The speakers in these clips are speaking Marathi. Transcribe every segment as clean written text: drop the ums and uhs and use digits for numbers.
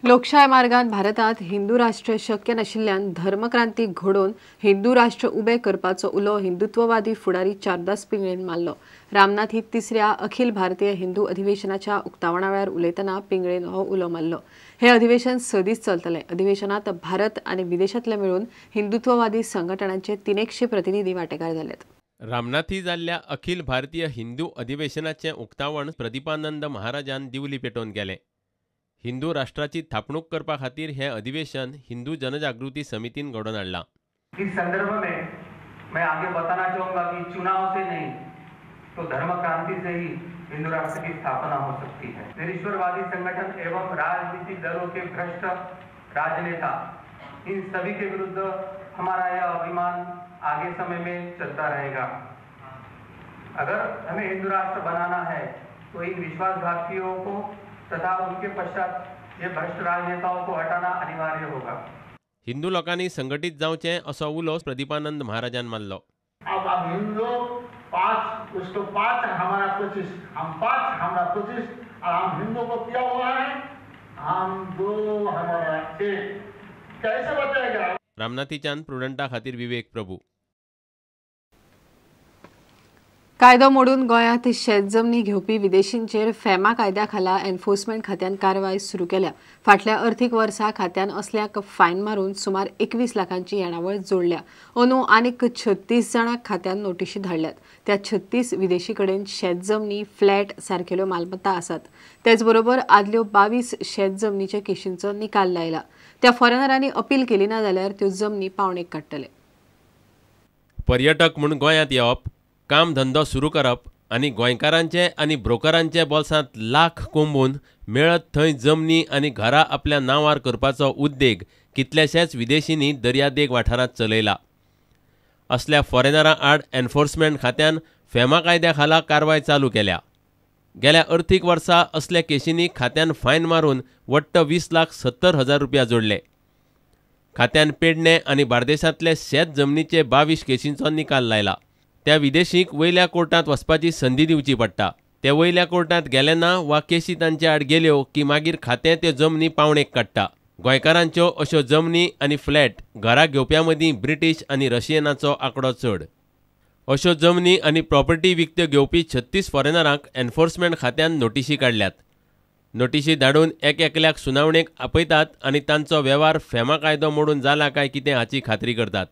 लोकशाय मार्गान भारतात हिंदू राष्ट्र शक्य नाशिल्ल्यान धर्मक्रांती घडोवन हिंदू राष्ट्र उबे करपाचो उलो हिंदुत्ववादी फुडारी चारदास पिंगळेन मारलो। रामनाथ ही तिसऱ्या अखिल भारतीय हिंदू अधिवेशनाच्या उक्तावणा वेळार उलयतना पिंगळेन हो उलो मारलो। हे अधिवेशन 6 दीस चलतले। अधिवेशनात भारत आनी विदेशांतले मेळून हिंदुत्ववादी संघटनांचे 300 प्रतिनिधी वांटेकार जाल्यात। रामनाथी जाल्ल्या अखिल भारतीय हिंदू अधिवेशनाचे उक्तावण प्रदीपानंद महाराजान दिवली पेटोवन गेले। हिंदू राष्ट्राची थापणूक करपा खातीर हे अधिवेशन हिंदू जनजागृती समितीन घडोवन हाडला। इस संदर्भ में मैं आगे बताना चाहूँगा कि चुनाव से नहीं तो धर्म क्रांति से ही हिंदू राष्ट्र की स्थापना हो सकती है। निरीश्वरवादी संगठन एवं राजनीतिक दलों के भ्रष्ट राजनेता इन सभी के विरुद्ध हमारा यह अभिमान आगे समय में चलता रहेगा। अगर हमें हिंदू राष्ट्र बनाना है तो इन विश्वासघातियों को तथा उनके पश्चात ये भ्रष्ट राजनेताओं को हटाना अनिवार्य होगा। हिंदू लोकांनी संघटित जावचे असो उलो प्रदीपानंद महाराजान मारलो। अब हिंदू 5 उसको 5 हमारा 25 हम 5 हमारा 25 और हम हिंदू को किया हुआ है हम 2 हमारा 1 कैसे बचेगा। रामनाथीच्यान प्रुडंटा खातीर विवेक प्रभू। कायदो मोडून गोंयांत शेतजमनी घेवपी विदेशींचेर फॅमा कायद्या खाला एन्फोर्समेंट खात्यान कारवाय सुरू केल्या। फाटल्या अर्थीक वर्सा खात्यान असल्याक फायन मारून सुमार 21 लाखांची येणावळ जोडल्या। अंदू आनीक 36 जाणांक खात्यान नोटीशी धाडल्यात। त्या 36 विदेशी कडेन शेतजमनी फ्लॅट सारकेल्यो मालमत्ता आसात। तेच बरोबर आदल्यो 22 शेतजमनीच्या केशींचो निकाल लायला। त्या फॉरेनरांनी अपील केली ना जाल्यार त्यो जमनी पावणेक काडटले। पर्यटक म्हूण गोंयांत येवप, काम धंदो सुरू करप आनी गोंयकारांचे आनी ब्रोकरांचे बोल्सांत लाख कोंबून मेळत थंय जमनी आनी घरां आपल्या नांवार करपाचो उद्देग कितल्याशाच विदेशींनी दर्यादेग वाठारांत चलयला। असल्या फॉरेनरां आड एन्फोर्समेंट खात्यान फॅमा कायद्या खाला कारवाय चालू केल्या। गेल्या अर्थीक वर्सा असल्या केशींनी खात्यान फायन मारून वट्ट 20,70,000 रुपया जोडले। खात्यान पेडणे आनी बार्देशांतले शेत जमनीचे 22 केशींचो निकाल लायला। त्या विदेशीक वयल्या कोर्टांत वचपाची संदी दिवची पडटा। ते वयल्या कोर्टांत गेले ना वा केशी तांचे आड गेल्यो की मागीर खातें त्यो जमनी पावणेक काडटा। गोंयकारांच्यो अश्यो जमनी आनी फ्लॅट घरां घेवप्यां मदीं ब्रिटीश आनी रशियनाचो आंकडो चड। अश्यो जमनी आनी प्रॉपर्टी विकत्यो घेवपी 36 फॉरेनरांक एन्फोर्समेंट खात्यान नोटीशी काडल्यात। नोटीशी धाडून एकल्याक सुनावणेक आपयतात आनी तांचो वेव्हार फॅमा कायदो मोडून जाला काय कितें हाची खात्री करतात।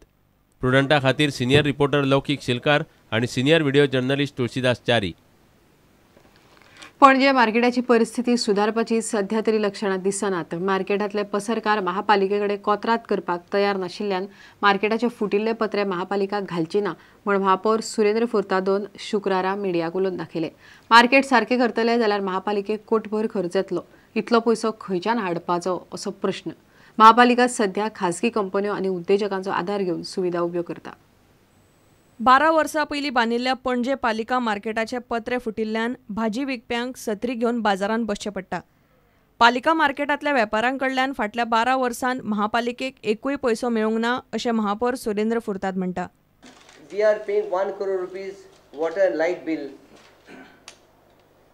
प्रुडंटा खातीर सिनियर रिपोर्टर लौकिक शिलकार आणि senior video journalist Tulshidas Chari. पणजे मार्केटाची परिस्थिती सुधारपाची सध्या तरी लक्षणां दिसनात। मार्केटांतले पसरकार महापालिकेकडे कोत्रात करपाक तयार नाशिल्ल्यान मार्केटाचे फुटिल्ले पत्रे महापालिका घालची ना म्हण महापौर सुरेंद्र फुर्तादोन शुक्रारा मिडियाक उलोवन दाखयले। मार्केट सारके करतले जाल्यार महापालिकेक कोटभर खर्च येतलो। इतलो पयसो खंयच्यान हाडपाचो असो प्रश्न। महापालिका सध्या खासगी कंपन्यो आनी उद्देजकांचो आधार घेवन सुविधा उब्यो करता। 12 वर्सां पयलीं बांदिल्ल्या पणजे पालिका मार्केटाचे पत्रे फुटिल्ल्यान भाजी विकप्यांक सत्री घेवन बाजारांत बसचें पडटा। पालिका मार्केटांतल्या वेपाऱ्यांकडल्यान फाटल्या 12 वर्सांत महापालिकेक एकूय पयसो मेळूंक ना अशें महापौर सुरेंद्र फुर्ताद म्हणटा। We are paying 1 crore rupees water and light bill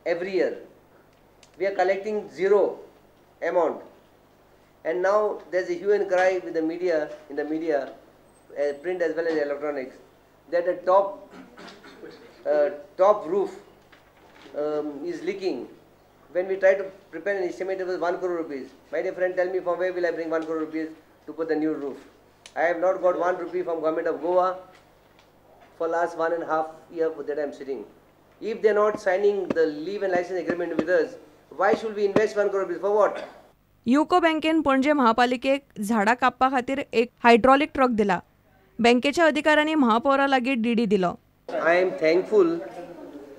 every year. We are collecting zero amount. And now there's a hue and cry with the media, in the media, print as well as electronics, that the top roof is leaking. When we try to prepare an estimate, it was 1 crore rupees. My dear friend, tell me from where will I bring 1 crore rupees to put the new roof? I have not got 1 rupee from government of Goa for last 1.5 years that I am sitting. If they are not signing the leave and license agreement with us, why should we invest 1 crore rupees for what? UCO बँकेन पणजे महापालिकेक झाडां कापपा खातीर एक हायड्रॉलिक ट्रक दिला। बँकेच्या अधिकाऱ्यांनी महापौरा लागीं डीडी दिलो। I am thankful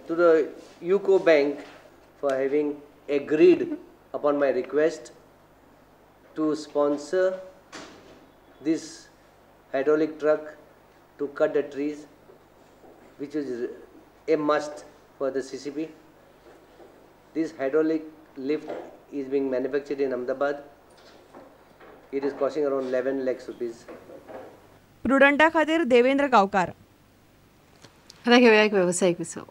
to the UCO Bank for having agreed upon my request to sponsor this hydraulic truck to cut the trees, which is a must for the CCP. This hydraulic lift is being manufactured in Ahmedabad. It is costing around 11 lakhs rupees. प्रुडंटा खातीर देवेंद्र गांवकार। आता घेऊया एक व्यावसायिक विसव।